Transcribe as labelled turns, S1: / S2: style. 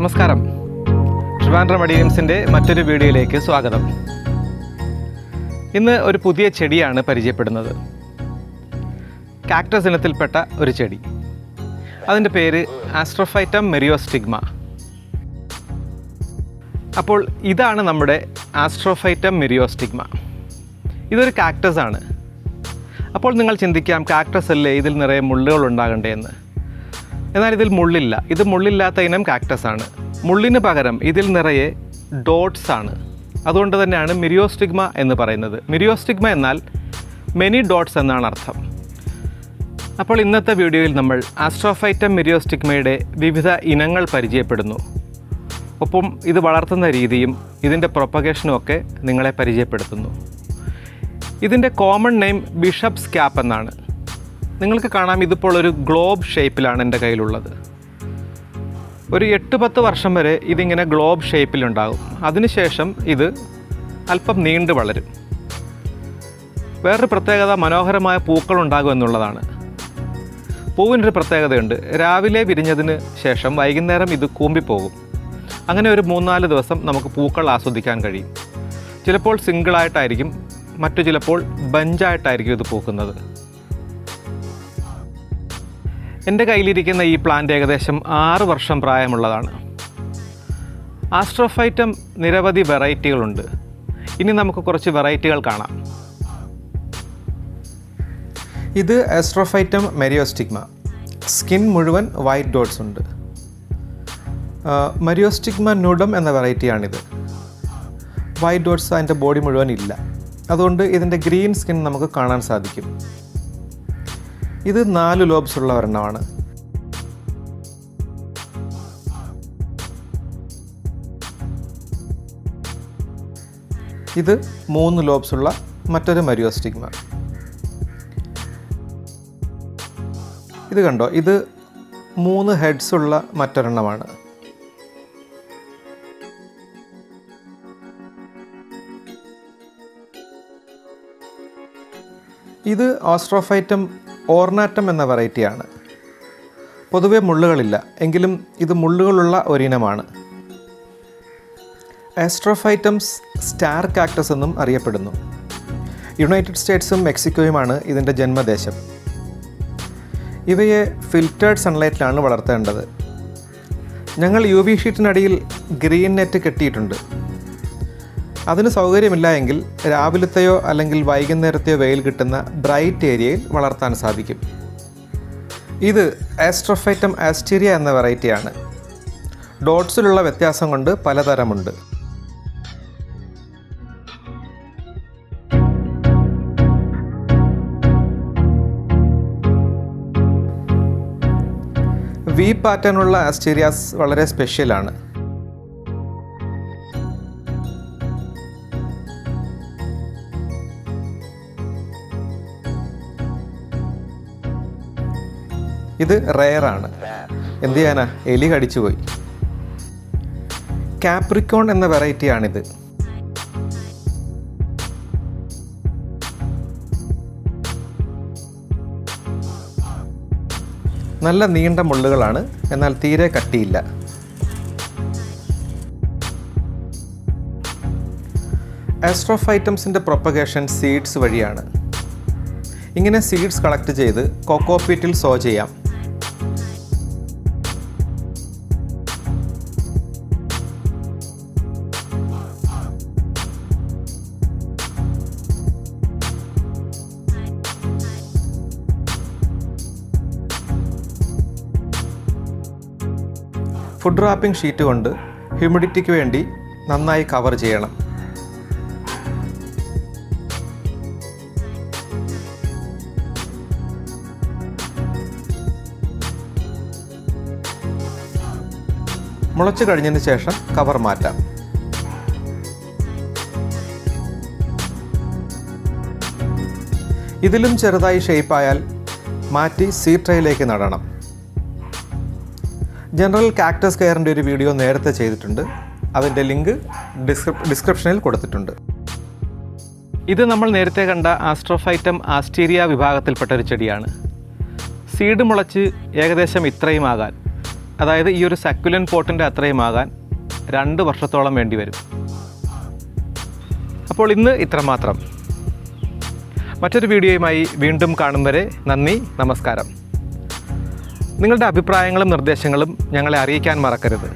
S1: നമസ്കാരം. ട്രിവാൻഡ്രം അഡീനിയംസിൻ്റെ മറ്റൊരു വീഡിയോയിലേക്ക് സ്വാഗതം. ഇന്ന് ഒരു പുതിയ ചെടിയാണ് പരിചയപ്പെടുന്നത്. കാക്ടസ് ഇനത്തിൽപ്പെട്ട ഒരു ചെടി. അതിൻ്റെ പേര് ആസ്ട്രോഫൈറ്റം മെരിയോസ്റ്റിഗ്മ. അപ്പോൾ ഇതാണ് നമ്മുടെ ആസ്ട്രോഫൈറ്റം മെരിയോസ്റ്റിഗ്മ. ഇതൊരു കാക്ടസ് ആണ്. അപ്പോൾ നിങ്ങൾ ചിന്തിക്കാം, കാക്ടസ് അല്ലേ, ഇതിൽ നിറയെ മുള്ളുകൾ ഉണ്ടാകണ്ടേ എന്ന്. എന്നാൽ ഇതിൽ മുള്ളില്ല. ഇത് മുള്ളില്ലാത്ത ഇനം കാക്ടസ് ആണ്. മുള്ളിന് പകരം ഇതിൽ നിറയെ ഡോട്ട്സ് ആണ്. അതുകൊണ്ട് തന്നെയാണ് മെരിയോസ്റ്റിഗ്മ എന്ന് പറയുന്നത്. മെരിയോസ്റ്റിഗ്മ എന്നാൽ മെനി ഡോട്ട്സ് എന്നാണ് അർത്ഥം. അപ്പോൾ ഇന്നത്തെ വീഡിയോയിൽ നമ്മൾ ആസ്ട്രോഫൈറ്റം മെരിയോസ്റ്റിഗ്മയുടെ വിവിധ ഇനങ്ങൾ പരിചയപ്പെടുന്നു. ഒപ്പം ഇത് വളർത്തുന്ന രീതിയും ഇതിൻ്റെ പ്രൊപ്പഗേഷനും ഒക്കെ നിങ്ങളെ പരിചയപ്പെടുത്തുന്നു. ഇതിൻ്റെ കോമൺ നെയിം ബിഷപ്സ് ക്യാപ്പ് എന്നാണ്. നിങ്ങൾക്ക് കാണാം, ഇതിപ്പോൾ ഒരു ഗ്ലോബ് ഷേപ്പിലാണ് എൻ്റെ കയ്യിലുള്ളത്. ഒരു 8-10 വർഷം വരെ ഇതിങ്ങനെ ഗ്ലോബ് ഷേപ്പിലുണ്ടാകും. അതിനുശേഷം ഇത് അല്പം നീണ്ടു വളരും. വേറൊരു പ്രത്യേകത, മനോഹരമായ പൂക്കളുണ്ടാകും എന്നുള്ളതാണ്. പൂവിനൊരു പ്രത്യേകതയുണ്ട്. രാവിലെ വിരിഞ്ഞതിന് ശേഷം വൈകുന്നേരം ഇത് കൂമ്പിപ്പോകും. അങ്ങനെ ഒരു 3-4 ദിവസം നമുക്ക് പൂക്കൾ ആസ്വദിക്കാൻ കഴിയും. ചിലപ്പോൾ സിംഗിളായിട്ടായിരിക്കും, മറ്റു ചിലപ്പോൾ ബഞ്ചായിട്ടായിരിക്കും ഇത് പൂക്കുന്നത്. എൻ്റെ കയ്യിലിരിക്കുന്ന ഈ പ്ലാന്റ് ഏകദേശം 6 വർഷം പ്രായമുള്ളതാണ്. ആസ്ട്രോഫൈറ്റം നിരവധി വെറൈറ്റികളുണ്ട്. ഇനി നമുക്ക് കുറച്ച് വെറൈറ്റികൾ കാണാം. ഇത് ആസ്ട്രോഫൈറ്റം മെരിയോസ്റ്റിഗ്മ. സ്കിൻ മുഴുവൻ വൈറ്റ് ഡോട്ട്സ് ഉണ്ട്. മെരിയോസ്റ്റിഗ്മ നുഡം എന്ന വെറൈറ്റിയാണിത്. വൈറ്റ് ഡോട്ട്സ് അതിൻ്റെ ബോഡി മുഴുവൻ ഇല്ല. അതുകൊണ്ട് ഇതിൻ്റെ ഗ്രീൻ സ്കിൻ നമുക്ക് കാണാൻ സാധിക്കും. ഇത് 4 ലോബ്സ് ഉള്ള ഒരെണ്ണമാണ്. ഇത് 3 ലോബ്സ് ഉള്ള മറ്റൊരു മെരിയോസ്റ്റിഗ്മ. ഇത് കണ്ടോ, ഇത് 3 ഹെഡ്സ് ഉള്ള മറ്റൊരെണ്ണമാണ്. ഇത് ആസ്ട്രോഫൈറ്റം ഓർണാറ്റം എന്ന വെറൈറ്റിയാണ്. പൊതുവെ മുള്ളുകളില്ല, എങ്കിലും ഇത് മുള്ളുകളുള്ള ഒരിനമാണ്. ആസ്ട്രോഫൈറ്റംസ് സ്റ്റാർ കാക്ടസ് എന്നും അറിയപ്പെടുന്നു. യുണൈറ്റഡ് സ്റ്റേറ്റ്സും മെക്സിക്കോയുമാണ് ഇതിൻ്റെ ജന്മദേശം. ഇവയെ ഫിൽറ്റേർഡ് സൺലൈറ്റിലാണ് വളർത്തേണ്ടത്. ഞങ്ങൾ UV ഷീറ്റിനടിയിൽ ഗ്രീൻ നെറ്റ് കെട്ടിയിട്ടുണ്ട്. അതിന് സൗകര്യമില്ല എങ്കിൽ രാവിലത്തെയോ അല്ലെങ്കിൽ വൈകുന്നേരത്തെയോ വെയിൽ കിട്ടുന്ന ബ്രൈറ്റ് ഏരിയയിൽ വളർത്താൻ സാധിക്കും. ഇത് ആസ്ട്രോഫൈറ്റം ആസ്റ്റീരിയ എന്ന വെറൈറ്റിയാണ്. ഡോട്ട്സിലുള്ള വ്യത്യാസം കൊണ്ട് പലതരമുണ്ട്. വി പാറ്റേണുള്ള ആസ്റ്റീരിയാസ് വളരെ സ്പെഷ്യലാണ്. ഇത് റെയറാണ്. എന്ത് ചെയ്യാനാ, എലി കടിച്ചുപോയി. കാപ്രിക്കോൺ എന്ന വെറൈറ്റിയാണിത്. നല്ല നീണ്ട മുള്ളുകളാണ്, എന്നാൽ തീരെ കട്ടിയില്ല. ആസ്ട്രോഫൈറ്റംസിൻ്റെ പ്രൊപ്പഗേഷൻ സീഡ്സ് വഴിയാണ്. ഇങ്ങനെ സീഡ്സ് കളക്ട് ചെയ്ത് കോക്കോപീറ്റിൽ സോ ചെയ്യാം. ഫുഡ് റാപ്പിംഗ് ഷീറ്റ് കൊണ്ട് ഹ്യൂമിഡിറ്റിക്ക് വേണ്ടി നന്നായി കവർ ചെയ്യണം. മുളച്ചു കഴിഞ്ഞതിന് ശേഷം കവർ മാറ്റാം. ഇതിലും ചെറുതായി ഷേപ്പായാൽ മാറ്റി സീഡ് ട്രേയിലേക്ക് നടണം. ജനറൽ കാക്ടസ് കെയറിൻ്റെ ഒരു വീഡിയോ നേരത്തെ ചെയ്തിട്ടുണ്ട്. അതിൻ്റെ ലിങ്ക് ഡിസ്ക്രിപ്ഷനിൽ കൊടുത്തിട്ടുണ്ട്. ഇത് നമ്മൾ നേരത്തെ കണ്ട ആസ്ട്രോഫൈറ്റം ആസ്റ്റീരിയ വിഭാഗത്തിൽപ്പെട്ട ഒരു ചെടിയാണ്. സീഡ് മുളച്ച് ഏകദേശം ഇത്രയും ആകാൻ അതായത് ഈ ഒരു സക്കുലൻ പോട്ടിൻ്റെ അത്രയും ആകാൻ 2 വർഷത്തോളം വേണ്ടി വരും. അപ്പോൾ ഇന്ന് ഇത്രമാത്രം. മറ്റൊരു വീഡിയോയുമായി വീണ്ടും കാണും വരെ നന്ദി, നമസ്കാരം. നിങ്ങളുടെ അഭിപ്രായങ്ങളും നിർദ്ദേശങ്ങളും ഞങ്ങളെ അറിയിക്കാൻ മറക്കരുത്.